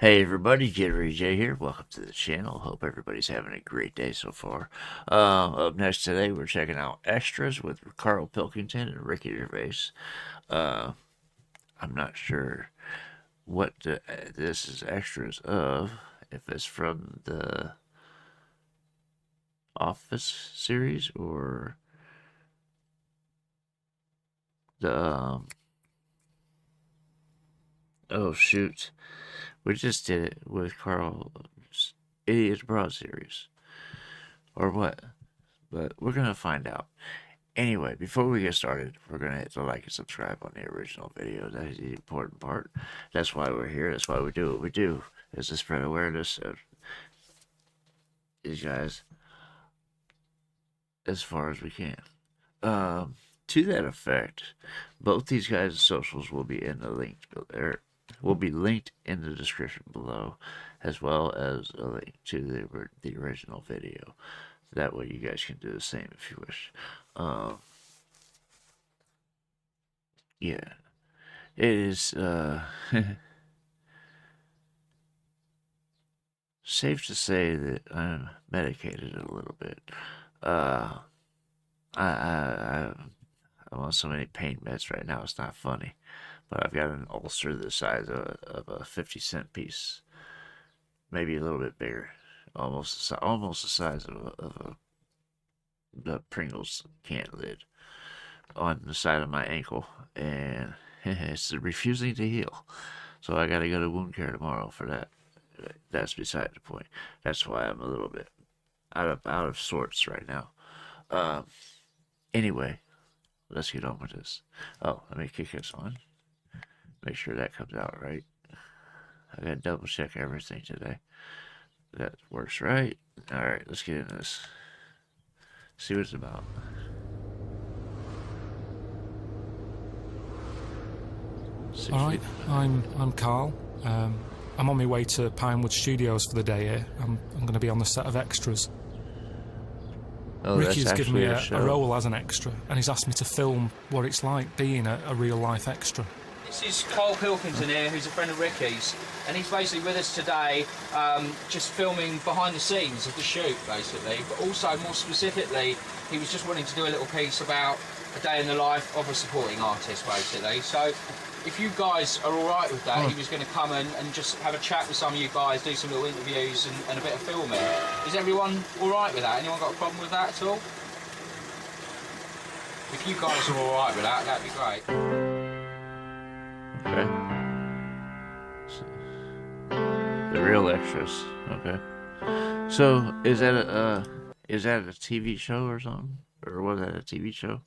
Hey everybody, JitteryJay here. Welcome to the channel. Hope everybody's having a great day so far. Up next today, we're checking out Extras with Karl Pilkington and Ricky Gervais. I'm not sure what this is extras of. If it's from the Office series or the oh shoot, we just did it with Carl's Idiot Abroad series or what? But we're gonna find out. Anyway, before we get started, we're going to hit the like and subscribe on the original video. That is the important part. That's why we're here. That's why we do what we do, is to spread awareness of these guys as far as we can. To that effect, both these guys' socials will be in the link, will be linked in the description below, as well as a link to the original video. That way you guys can do the same if you wish. Yeah, it is safe to say that I'm medicated a little bit. I'm on so many pain meds right now, it's not funny. But I've got an ulcer the size of a 50-cent piece, maybe a little bit bigger, almost the size of the Pringles can lid on the side of my ankle, and it's refusing to heal. So I gotta go to wound care tomorrow for that. That's beside the point. That's why I'm a little bit out of sorts right now. Anyway, let's get on with this. Oh, let me kick this on. Make sure that comes out right. I gotta double check everything today. That works right. Alright, let's get into this. See what it's about. Alright, I'm Karl. I'm on my way to Pinewood Studios for the day here. I'm going to be on the set of Extras. Oh, Ricky's given me a role as an extra, and he's asked me to film what it's like being a real-life extra. This is Karl Pilkington here, who's a friend of Ricky's, and he's basically with us today, just filming behind the scenes of the shoot, basically. But also, more specifically, he was just wanting to do a little piece about a day in the life of a supporting artist, basically. So, if you guys are all right with that, he was going to come and just have a chat with some of you guys, do some little interviews and a bit of filming. Is everyone all right with that? Anyone got a problem with that at all? If you guys are all right with that, that'd be great. Okay. The real extras. Okay. So is that a TV show or something, or was that a TV show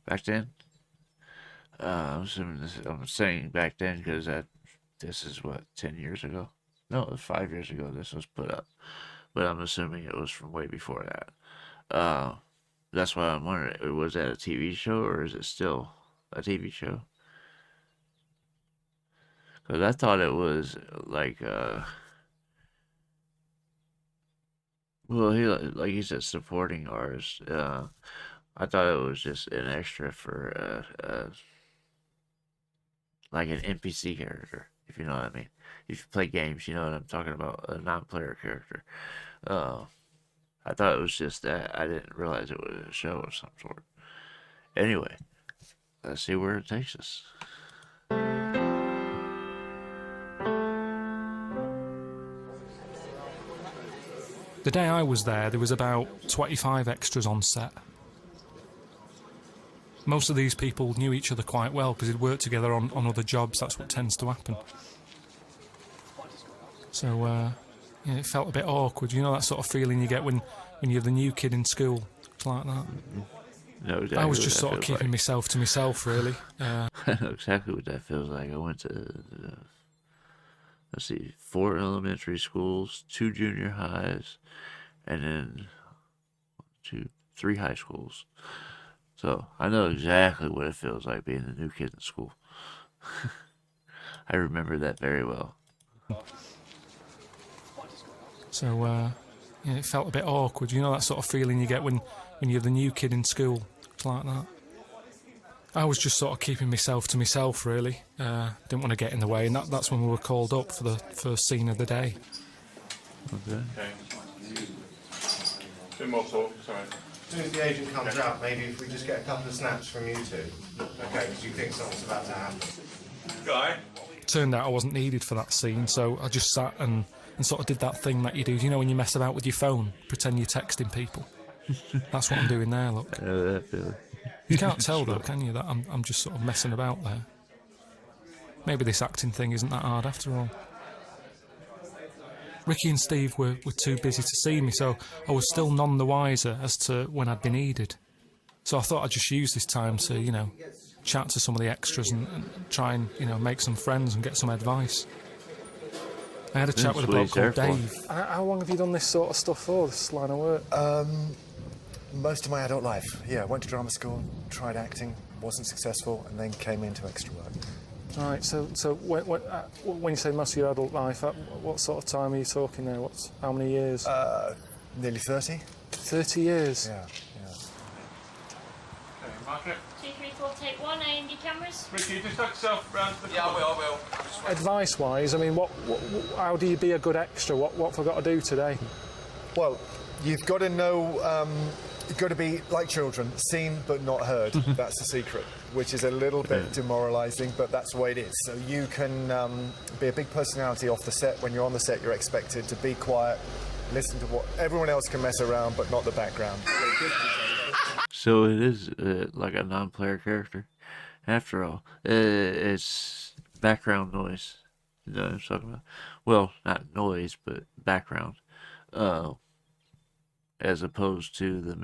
back then? I'm assuming I'm saying back then because this is what 10 years ago. No, it was 5 years ago. This was put up, but I'm assuming it was from way before that. That's why I'm wondering: was that a TV show or is it still a TV show? Because I thought it was like, well, like he said, supporting artist. I thought it was just an extra for, like an NPC character, if you know what I mean. If you play games, you know what I'm talking about, a non-player character. I thought it was just that. I didn't realize it was a show of some sort. Anyway, let's see where it takes us. The day I was there was about 25 extras on set. Most of these people knew each other quite well because they'd worked together on other jobs. That's what tends to happen. So, yeah, it felt a bit awkward. You know that sort of feeling you get when you're the new kid in school? It's like that. No, exactly I was just sort of keeping myself to myself, really. I know exactly what that feels like. I went to, let's see, 4 elementary schools, 2 junior highs, and then 3 high schools. So I know exactly what it feels like being the new kid in school. I remember that very well. So, yeah, it felt a bit awkward. You know that sort of feeling you get when you're the new kid in school? It's like that. I was just sort of keeping myself to myself, really. Didn't want to get in the way, and that's when we were called up for the first scene of the day. Okay. Two more talk, sorry. As soon as the agent comes out, maybe if we just get a couple of snaps from you two. Okay, because you think something's about to happen. Guy? Turned out I wasn't needed for that scene, so I just sat and sort of did that thing that you do. You know when you mess about with your phone, pretend you're texting people? That's what I'm doing there, look. I know that feeling. You can't tell, though, can you, that I'm just sort of messing about there. Maybe this acting thing isn't that hard after all. Ricky and Steve were too busy to see me, so I was still none the wiser as to when I'd be needed. So I thought I'd just use this time to, you know, chat to some of the extras and try and, you know, make some friends and get some advice. I had a chat with a bloke called Dave. How long have you done this sort of stuff for, this line of work? Most of my adult life, yeah. Went to drama school, tried acting, wasn't successful, and then came into extra work. Right, so when you say most of your adult life, what sort of time are you talking there? How many years? Nearly 30. 30 years? Yeah. Okay, Margaret. 2, 3, 4, take 1, A&D cameras. Ricky, just duck yourself round to the Yeah, I will. Advice-wise, I mean, how do you be a good extra? What have I got to do today? Well, you've got to know, you've got to be like children, seen but not heard. That's the secret, which is a little bit demoralising, but that's the way it is. So you can be a big personality off the set. When you're on the set, you're expected to be quiet, listen to what everyone else can mess around, but not the background. So it is like a non-player character. After all, it's background noise. You know what I'm talking about? Well, not noise, but background. As opposed to the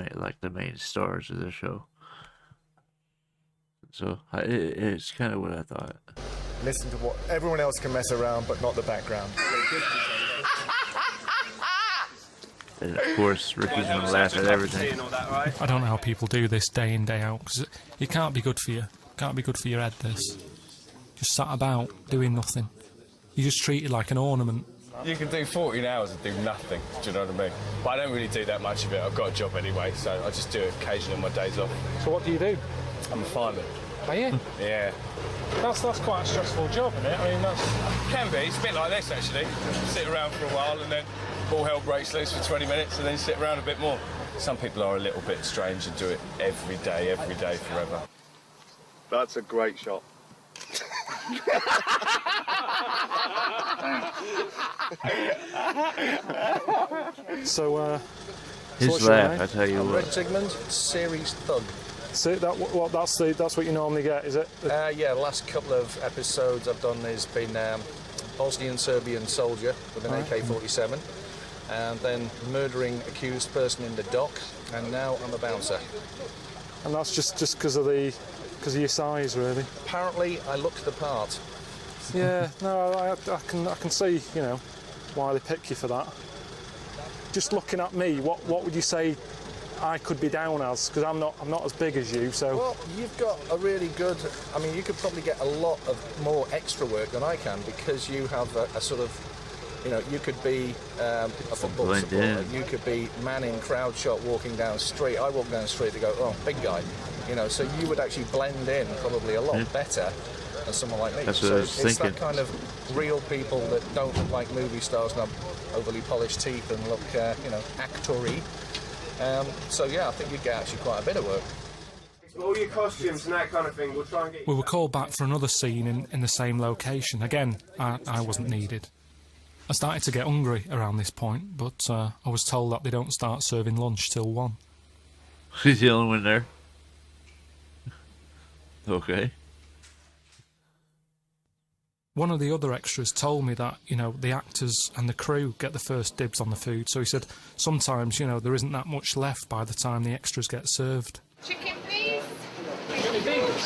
main stars of the show. So it's kind of what I thought. Listen to what everyone else can mess around, but not the background. And of course, Ricky's gonna laugh at everything. I don't know how people do this day in, day out, because it can't be good for you. Can't be good for your head, this. Just sat about, doing nothing. You're just treated like an ornament. You can do 14 hours and do nothing, do you know what I mean? But I don't really do that much of it. I've got a job anyway, so I just do it occasionally on my days off. So what do you do? I'm a fireman. Are you? Yeah. That's quite a stressful job, isn't it? I mean, Can be. It's a bit like this, actually. Sit around for a while and then all hell breaks loose for 20 minutes and then sit around a bit more. Some people are a little bit strange and do it every day, forever. That's a great shot. So, His laugh, I tell you what. Sigmund, series thug. so that's what you normally get, is it? Yeah, the last couple of episodes I've done has been Bosnian Serbian soldier with an AK-47, and then murdering accused person in the dock, and now I'm a bouncer. And that's just because of your size, really. Apparently, I look the part. Yeah, no, I can see, you know, why they pick you for that. Just looking at me, what would you say I could be down as? Because I'm not as big as you, so. Well, you've got a really good. I mean, you could probably get a lot of more extra work than I can because you have a sort of, you know, you could be a football supporter. You could be manning crowd shot walking down the street. I walk down the street to go, oh, big guy, you know. So you would actually blend in probably a lot better than someone like me. That's what so I was it's thinking. that kind of real people that don't look like movie stars and have overly polished teeth and look, you know, actory. So yeah, I think you get actually quite a bit of work. All your costumes and that kind of thing, we'll try and get. We were called back for another scene in the same location. Again, I wasn't needed. I started to get hungry around this point, but I was told that they don't start serving lunch till 1. He's the only one there. Okay. One of the other extras told me that, you know, the actors and the crew get the first dibs on the food. So he said sometimes, you know, there isn't that much left by the time the extras get served. Chicken, please.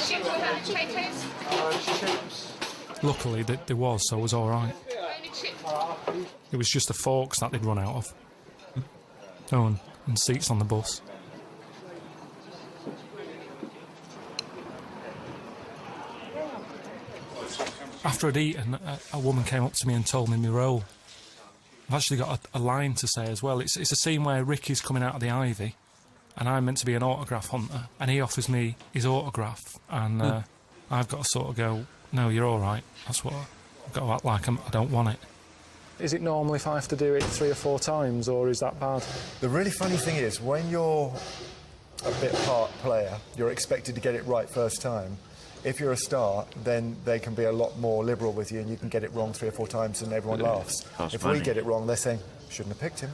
Chicken without potatoes. Luckily, there was, so it was all right. Only chicken. It was just the forks that they'd run out of. Oh, and seats on the bus. After I'd eaten, a woman came up to me and told me my role. I've actually got a line to say as well. It's a scene where Ricky's coming out of the ivy, and I'm meant to be an autograph hunter, and he offers me his autograph, and I've got to sort of go, no, you're all right. That's what I've got to act like I don't want it. Is it normal if I have to do it 3 or 4 times, or is that bad? The really funny thing is, when you're a bit part player, you're expected to get it right first time. If you're a star, then they can be a lot more liberal with you, and you can get it wrong 3 or 4 times and everyone laughs. If we get it wrong, they're saying, shouldn't have picked him.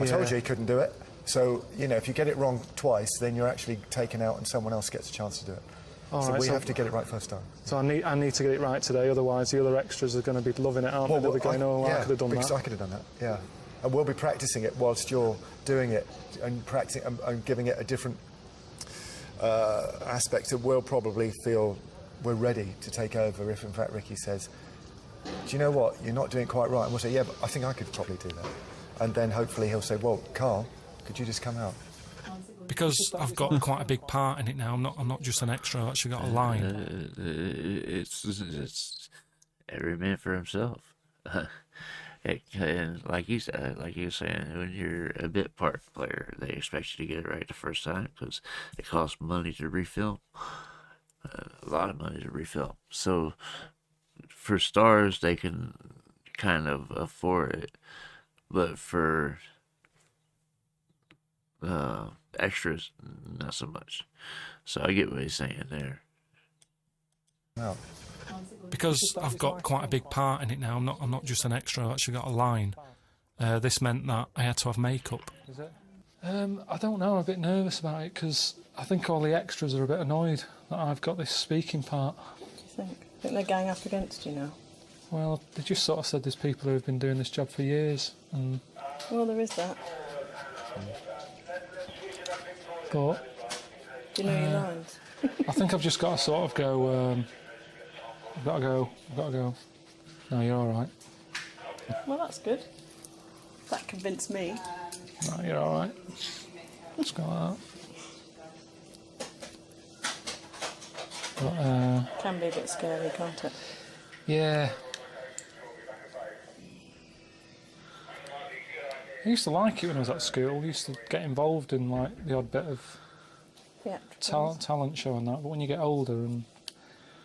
I told you he couldn't do it. So, you know, if you get it wrong twice, then you're actually taken out and someone else gets a chance to do it. So we have to get it right first time. So I need to get it right today, otherwise the other extras are going to be loving it, aren't they? They'll be going, oh, I could have done that. Because I could have done that, yeah. And we'll be practicing it whilst you're doing it and practicing and giving it a different aspect that we'll probably feel we're ready to take over if, in fact, Ricky says, do you know what, you're not doing it quite right. And we'll say, yeah, but I think I could probably do that. And then hopefully he'll say, well, Karl, could you just come out? Because I've got quite a big part in it now. I'm not just an extra. I've actually got a line. It's every man for himself. And like you said, like you were saying, when you're a bit part player, they expect you to get it right the first time because it costs money to refilm. A lot of money to refilm. So for stars, they can kind of afford it, but for extras, not so much. So I get what he's saying there. No. Because I've got quite a big part in it now. I'm not just an extra. I've actually got a line. This meant that I had to have makeup. Is it? I don't know. I'm a bit nervous about it because I think all the extras are a bit annoyed that I've got this speaking part. What do you think? I think they gang up against you now. Well, they just sort of said there's people who have been doing this job for years. And well, there is that. But do you know your lines? I think I've just got to sort of go. I've got to go. No, you're all right. Well, that's good. That convinced me. No, you're all right. Let's go like that. But, can be a bit scary, can't it? Yeah. I used to like it when I was at school. I used to get involved in like the odd bit of talent show and that. But when you get older and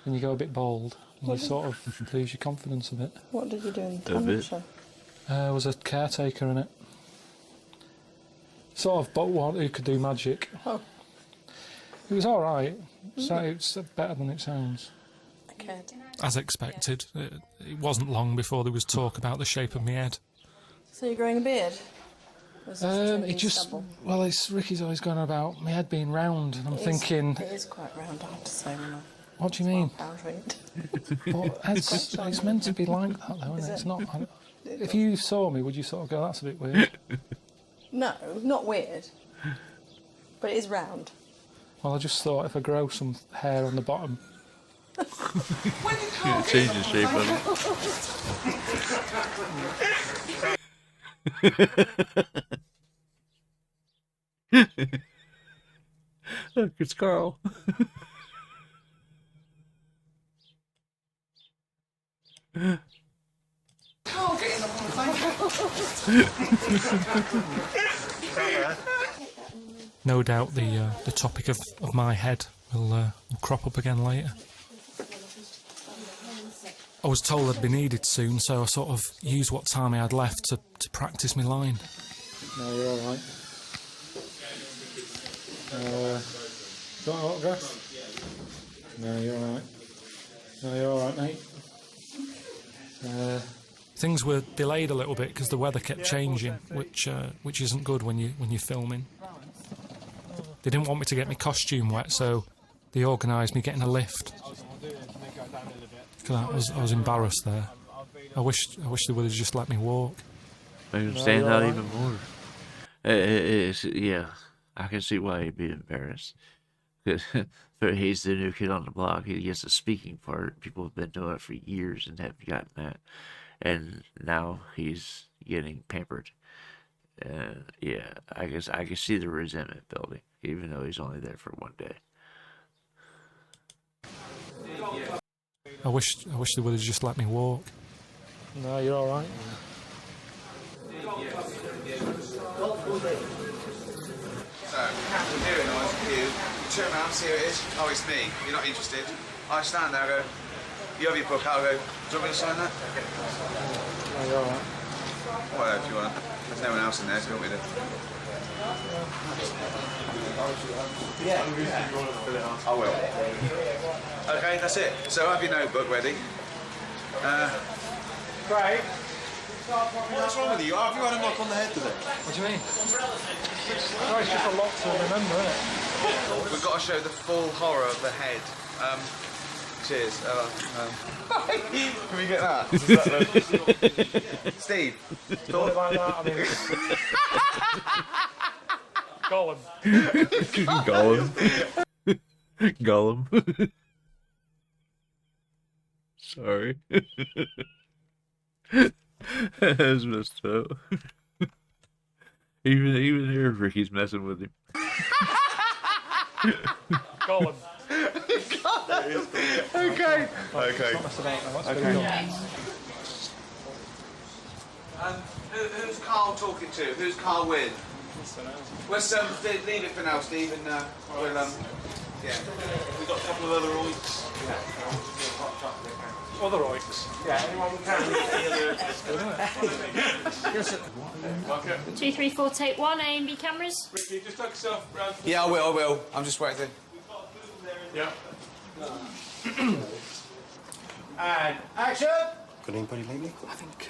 you go a bit bald, you sort of lose your confidence a bit. What did you do in the talent show? I was a caretaker in it. Sort of, but one who could do magic. Oh. It was all right. So it's better than it sounds. Okay. As expected, it wasn't long before there was talk about the shape of my head. So you're growing a beard? It just, well, Ricky's always going on about my head being round, and I'm thinking... It is quite round, I have to say. What do you mean? Well, it's meant to be like that, though, isn't it? It's not... If you saw me, would you sort of go, that's a bit weird? No, not weird. But it is round. Well, I just thought if I grow some hair on the bottom... Change the shape of it. Look, it's Karl. Can't get in the No doubt the topic of my head will crop up again later. I was told I'd be needed soon, so I sort of used what time I had left to practice my line. No, you're all right. Do you want an autograph? No, you're all right. No, you're all right, mate. Things were delayed a little bit because the weather kept changing, which isn't good when you're filming. They didn't want me to get my costume wet, so they organised me getting a lift. Because I was embarrassed there. I wish they would have just let me walk. Make him stand out even more. Yeah, I can see why he'd be embarrassed. He's the new kid on the block. He gets a speaking part. People have been doing it for years and haven't gotten that. And now he's getting pampered. Yeah, I guess I can see the resentment building, even though he's only there for one day. I wish they would have just let me walk. No, you're all right. So, turn around, see who it is. Oh, it's me. You're not interested. I stand there, I go, you have your book out, I go, do you want me to sign that? Oh, you're alright. Well, if you want. There's no one else in there, so you want me to... Yeah. I will. Okay, that's it. So have your notebook ready. Craig? What's wrong with you? Have you had a knock on the head today? What do you mean? Oh, it's just a lot to remember, isn't it? We've got to show the full horror of the head. Cheers. Can we get that? Steve. Talk like that, I mean... Gollum. Gollum. Gollum. Sorry. That's messed up. Even here, Ricky's messing with him. Gollum. Okay. Who's Carl talking to? Who's Carl with? Let's leave it for now, Steve, and we'll yeah. We've got a couple of other oinks. Other oinks? Yeah, anyone we can. 2, 3, 4, take 1, A and B cameras. Ricky, just tuck yourself round. Yeah, I will. I'm just waiting. Yeah. And action! Got anybody lately? I think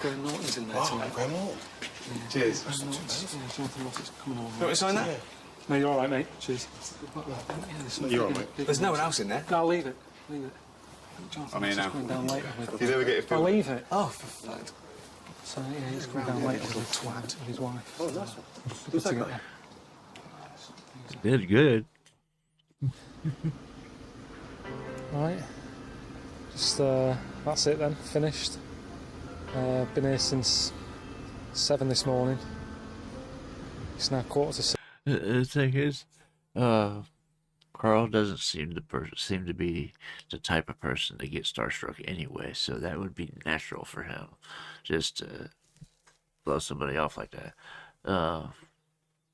Graham Norton's in there Oh, Graham Norton. Cheers. Jonathan Ross is coming on. You want me to sign that? No, you're alright, mate. Cheers. You're all right, mate. There's no one else in there. No, I'll leave it. Leave it. I'm here now. Coming down later with... You never get your I'll film. leave it. Oh, for fuck. So, yeah, he's coming down later with a twat with his wife. Oh, nice one. Good to get there. Did good. Right. Just, that's it then. Finished. Been here since 7 this morning. It's now 6:45. The thing is, Carl doesn't seem to be the type of person to get starstruck anyway, so that would be natural for him, just to blow somebody off like that.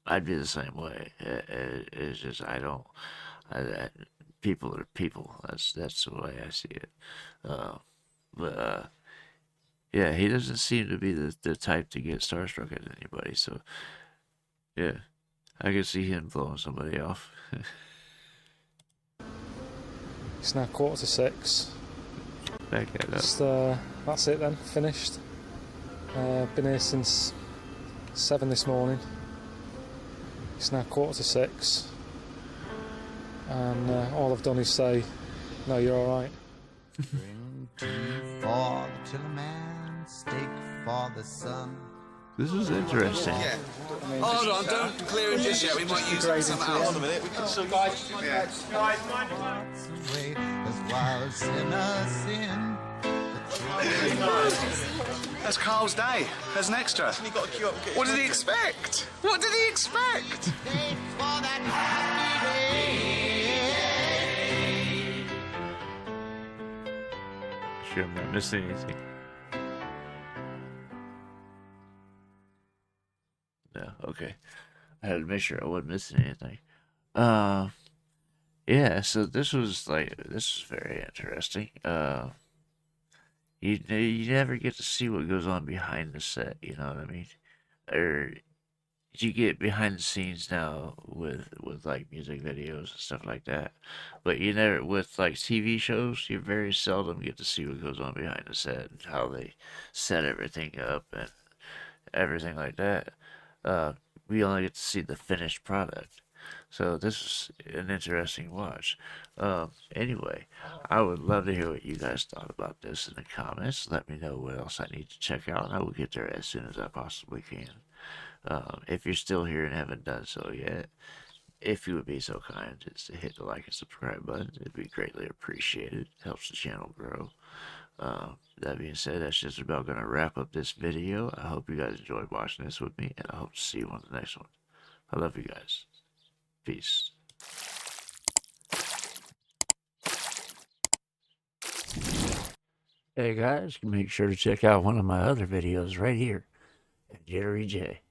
I'd be the same way. It's just people are people. That's the way I see it. Yeah, he doesn't seem to be the type to get starstruck at anybody. So, yeah, I can see him blowing somebody off. It's now 6:45. Back that up. Just, that's it then. Finished. Been here since 7 this morning. It's now 6:45. And all I've done is say, no, you're alright. For the tillerman, steak for the sun. This is interesting. Yeah. Hold on, don't clear it just yet. We might use it for something else. Hold a minute, we can still Yeah. As wild sinners sin. That's Carl's day as an extra. What did he expect? What did he expect? Sure, I'm not missing anything. No, okay. I had to make sure I wasn't missing anything. Yeah, so this was very interesting. You never get to see what goes on behind the set, you know what I mean? Or you get behind the scenes now with like music videos and stuff like that, but you never, with like TV shows, you very seldom get to see what goes on behind the set and how they set everything up and everything like that. We only get to see the finished product. So this is an interesting watch. Anyway, I would love to hear what you guys thought about this in the comments. Let me know what else I need to check out, and I will get there as soon as I possibly can. If you're still here and haven't done so yet, if you would be so kind as to hit the like and subscribe button, it'd be greatly appreciated. It helps the channel grow. That being said, that's just about going to wrap up this video. I hope you guys enjoyed watching this with me, and I hope to see you on the next one. I love you guys. Peace. Hey guys, make sure to check out one of my other videos right here at JitteryJay.